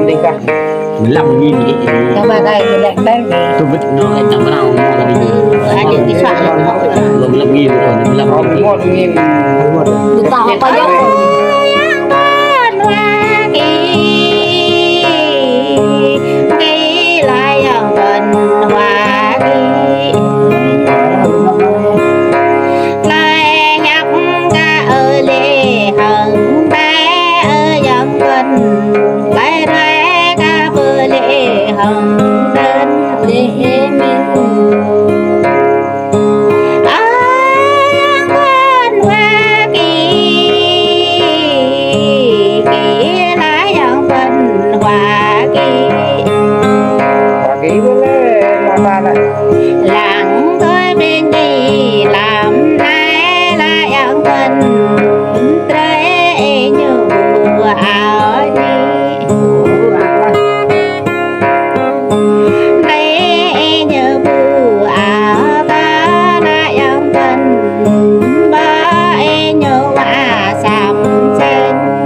đi cả 15.000 vậy nhưng mà đây thì lại bên tôi biết nó anh tao bắt đầu mua đi anh đi cái soạn rồi 15.000 rồi 15.000 1.000 từ tàu bao nhiêu lặng tôi bên đi làm nay là yang thân trái như mùa áo đi đây như mùa áo ta là yang thân ba như hoa sắm xanh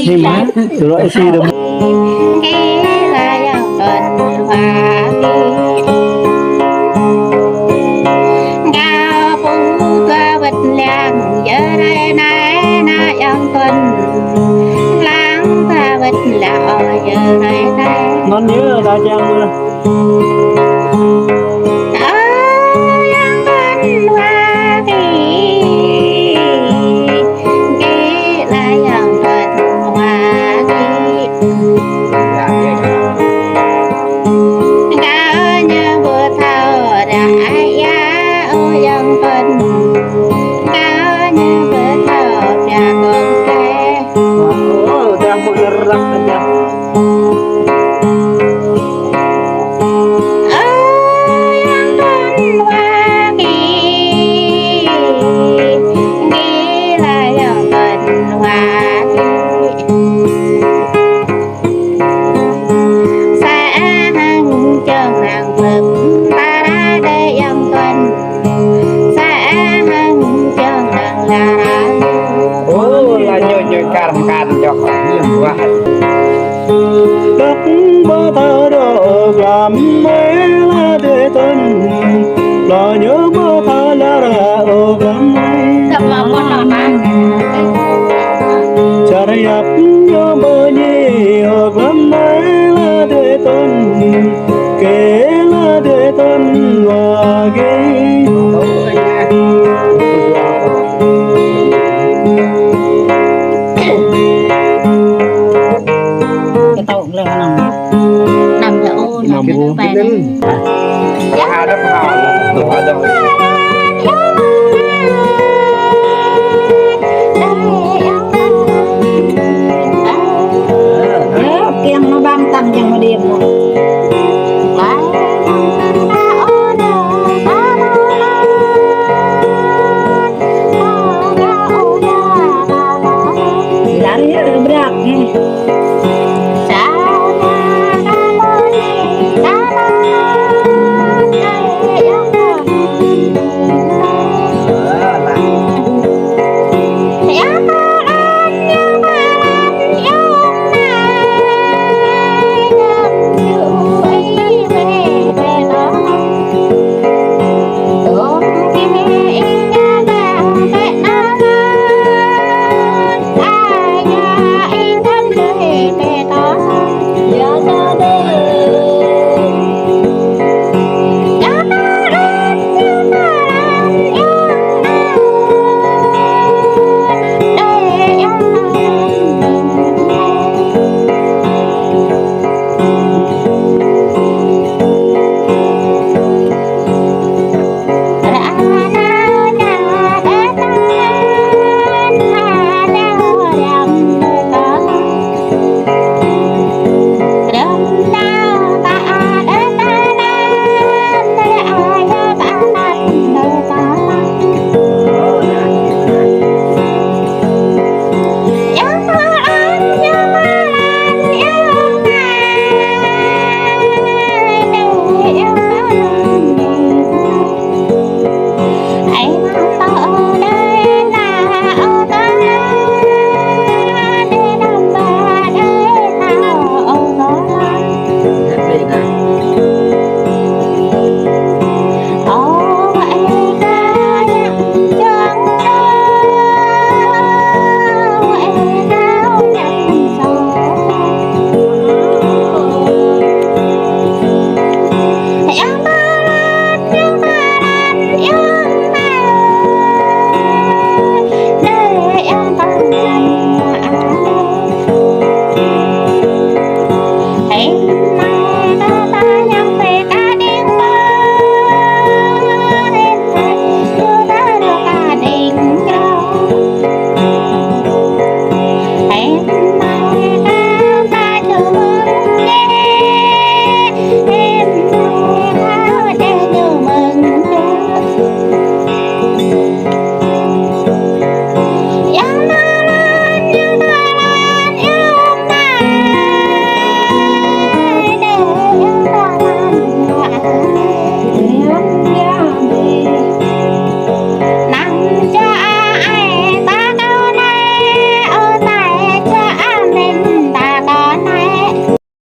gì á từ loại xì được là yang tuần hoa ngao phú ca vật làng giờ đây nay na yang tuần lang ta vật lão giờ đây nay nó nhớ ra chăng nữa là nhiều cam cho khỏi nhiều quá.